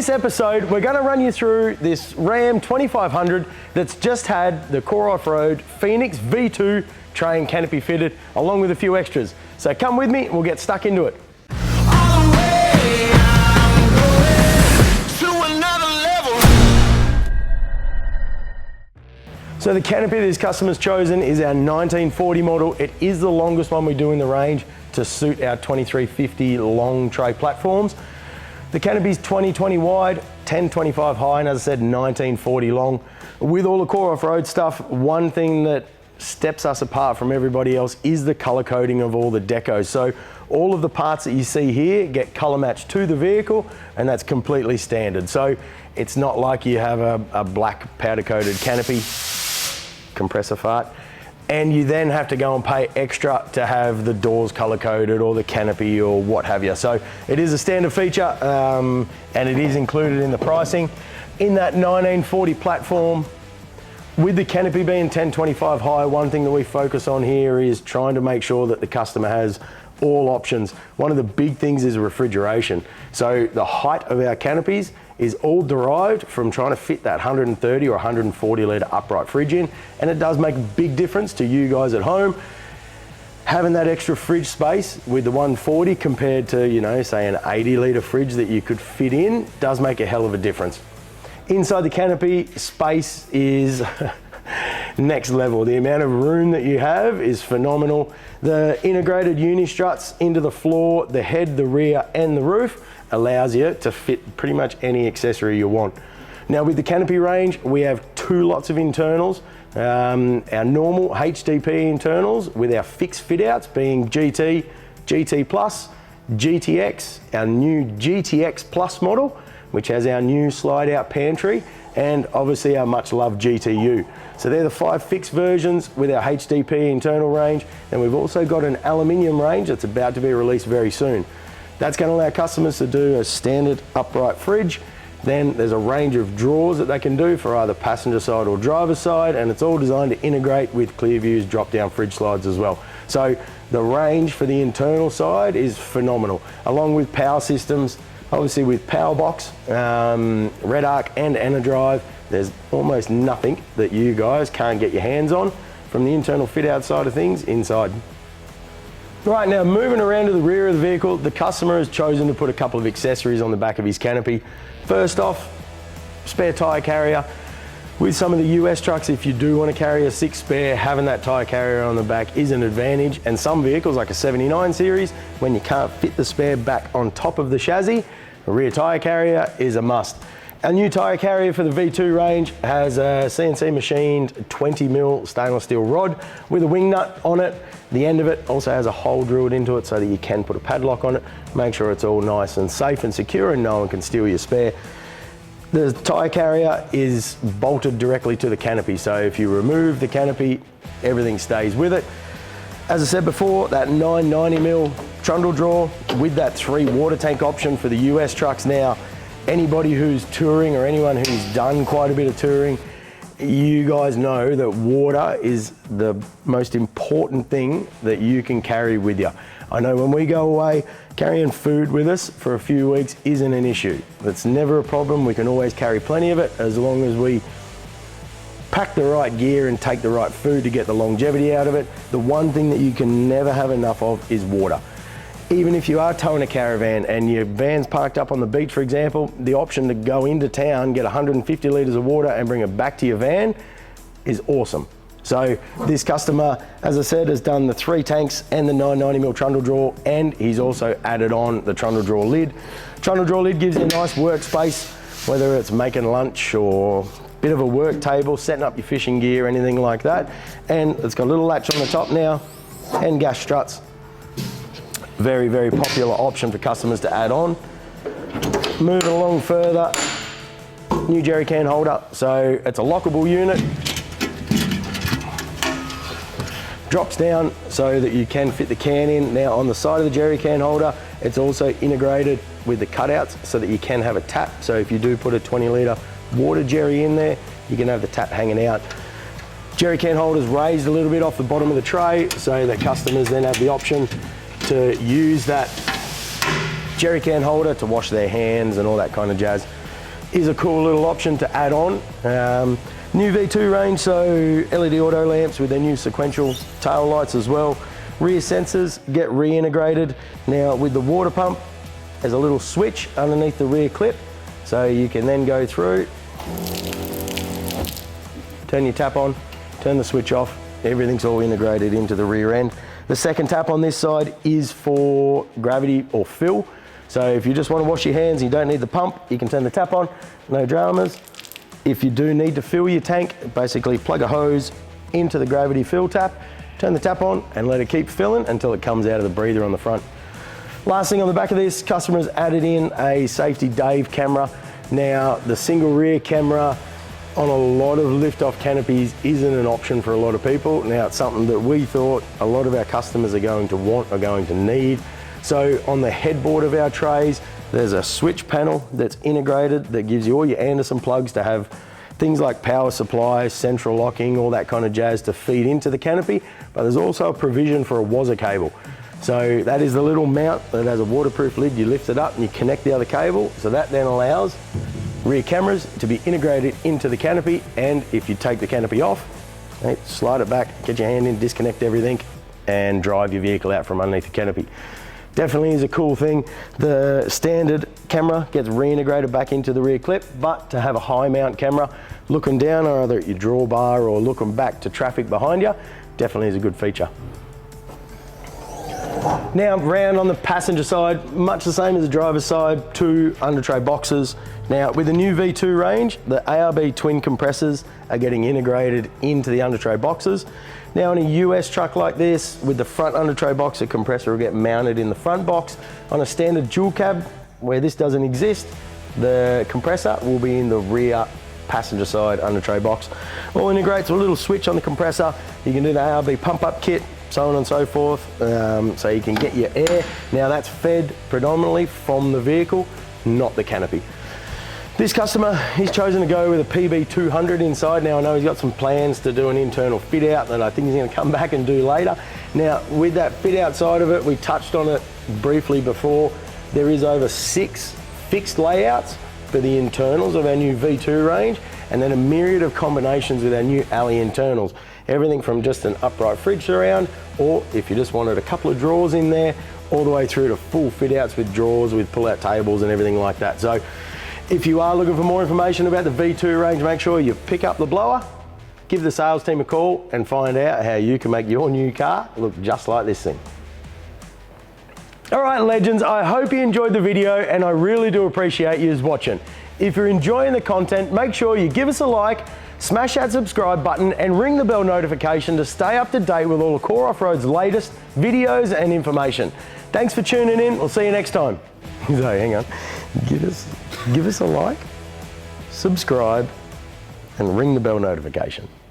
this episode, we're going to run you through this Ram 2500 that's just had the Core Offroad Phoenix V2 tray and canopy fitted, along with a few extras. So come with me, we'll get stuck into it. So the canopy this customer's chosen is our 1940 model. It is the longest one we do in the range to suit our 2350 long tray platforms. The canopy's 20 wide, 1025 high, and as I said, 1940 long. With all the Core Offroad stuff, one thing that steps us apart from everybody else is the color coding of all the decos. So all of the parts that you see here get color matched to the vehicle, and that's completely standard. So it's not like you have a black powder coated canopy, compressor fart, and you then have to go and pay extra to have the doors color coded or the canopy or what have you. So it is a standard feature, and it is included in the pricing. In that 1940 platform, with the canopy being 1025 high, one thing that we focus on here is trying to make sure that the customer has all options. One of the big things is refrigeration. So the height of our canopies is all derived from trying to fit that 130 or 140 litre upright fridge in, and it does make a big difference to you guys at home. Having that extra fridge space with the 140 compared to, you know, say an 80 litre fridge that you could fit in does make a hell of a difference. Inside the canopy, space is next level. The amount of room that you have is phenomenal. The integrated uni struts into the floor, the head, the rear, and the roof allows you to fit pretty much any accessory you want. Now with the canopy range, we have two lots of internals. Our normal HDP internals with our fixed fit outs being GT, GT Plus, GTX, our new GTX Plus model, which has our new slide out pantry, and obviously our much loved GTU. So they're the 5 fixed versions with our HDP internal range, and we've also got an aluminium range that's about to be released very soon. That's going to allow customers to do a standard upright fridge. Then there's a range of drawers that they can do for either passenger side or driver side, and it's all designed to integrate with Clearview's drop down fridge slides as well. So the range for the internal side is phenomenal, along with power systems. Obviously with Powerbox, Red Arc and Enerdrive, there's almost nothing that you guys can't get your hands on from the internal fit out side of things inside. Right, now moving around to the rear of the vehicle, the customer has chosen to put a couple of accessories on the back of his canopy. First off, spare tyre carrier. With some of the US trucks, if you do want to carry a 6 spare, having that tyre carrier on the back is an advantage. And some vehicles like a 79 series, when you can't fit the spare back on top of the chassis, a rear tyre carrier is a must. Our new tyre carrier for the V2 range has a CNC machined 20mm stainless steel rod with a wing nut on it. The end of it also has a hole drilled into it so that you can put a padlock on it. Make sure it's all nice and safe and secure and no one can steal your spare. The tyre carrier is bolted directly to the canopy, so if you remove the canopy, everything stays with it. As I said before, that 990mm trundle drawer with that 3 water tank option for the US trucks. Now, anybody who's touring or anyone who's done quite a bit of touring, you guys know that water is the most important thing that you can carry with you. I know when we go away, carrying food with us for a few weeks isn't an issue. That's never a problem. We can always carry plenty of it as long as we pack the right gear and take the right food to get the longevity out of it. The one thing that you can never have enough of is water. Even if you are towing a caravan and your van's parked up on the beach, for example, the option to go into town, get 150 litres of water and bring it back to your van is awesome. So this customer, as I said, has done the 3 tanks and the 990mm trundle drawer, and he's also added on the trundle drawer lid. Trundle drawer lid gives you a nice workspace, whether it's making lunch or a bit of a work table, setting up your fishing gear, anything like that. And it's got a little latch on the top now and gas struts. Very, very popular option for customers to add on. Moving along further, new jerry can holder. So it's a lockable unit. Drops down so that you can fit the can in. Now on the side of the jerry can holder, it's also integrated with the cutouts so that you can have a tap. So if you do put a 20 litre water jerry in there, you can have the tap hanging out. Jerry can holders raised a little bit off the bottom of the tray so that customers then have the option to use that jerry can holder to wash their hands and all that kind of jazz. is a cool little option to add on. New V2 range, so LED auto lamps with their new sequential tail lights as well. Rear sensors get reintegrated. Now with the water pump, there's a little switch underneath the rear clip, so you can then go through, turn your tap on, turn the switch off, everything's all integrated into the rear end. The second tap on this side is for gravity or fill. So if you just want to wash your hands and you don't need the pump, you can turn the tap on, no dramas. If you do need to fill your tank, basically plug a hose into the gravity fill tap, turn the tap on and let it keep filling until it comes out of the breather on the front. Last thing on the back of this, customers added in a safety Dave camera. Now the single rear camera on a lot of lift-off canopies isn't an option for a lot of people. Now it's something that we thought a lot of our customers are going to want, are going to need. So on the headboard of our trays, there's a switch panel that's integrated that gives you all your Anderson plugs to have things like power supply, central locking, all that kind of jazz to feed into the canopy. But there's also a provision for a WASA cable. So that is the little mount that has a waterproof lid. You lift it up and you connect the other cable. So that then allows rear cameras to be integrated into the canopy. And if you take the canopy off, slide it back, get your hand in, disconnect everything and drive your vehicle out from underneath the canopy. Definitely is a cool thing. The standard camera gets reintegrated back into the rear clip, but to have a high mount camera looking down either at your drawbar or looking back to traffic behind you, definitely is a good feature. Now round on the passenger side, much the same as the driver's side, 2 under tray boxes. Now with the new V2 range, the ARB twin compressors are getting integrated into the under tray boxes. Now in a US truck like this, with the front under tray box, a compressor will get mounted in the front box. On a standard dual cab, where this doesn't exist, the compressor will be in the rear passenger side under tray box. All integrates with a little switch on the compressor. You can do the ARB pump up kit, so on and so forth, so you can get your air. Now that's fed predominantly from the vehicle, not the canopy. This customer, he's chosen to go with a PB200 inside. Now I know he's got some plans to do an internal fit out that I think he's going to come back and do later. Now with that fit out side of it, we touched on it briefly before, there is over 6 fixed layouts for the internals of our new V2 range, and then a myriad of combinations with our new alley internals. Everything from just an upright fridge surround, or if you just wanted a couple of drawers in there, all the way through to full fit outs with drawers, with pull out tables and everything like that. So if you are looking for more information about the V2 range, make sure you pick up the blower, give the sales team a call and find out how you can make your new car look just like this thing. All right, legends, I hope you enjoyed the video and I really do appreciate you watching. If you're enjoying the content, make sure you give us a like, smash that subscribe button and ring the bell notification to stay up to date with all of Core Off-Road's latest videos and information. Thanks for tuning in. We'll see you next time. So hang on, give us a like, subscribe and ring the bell notification.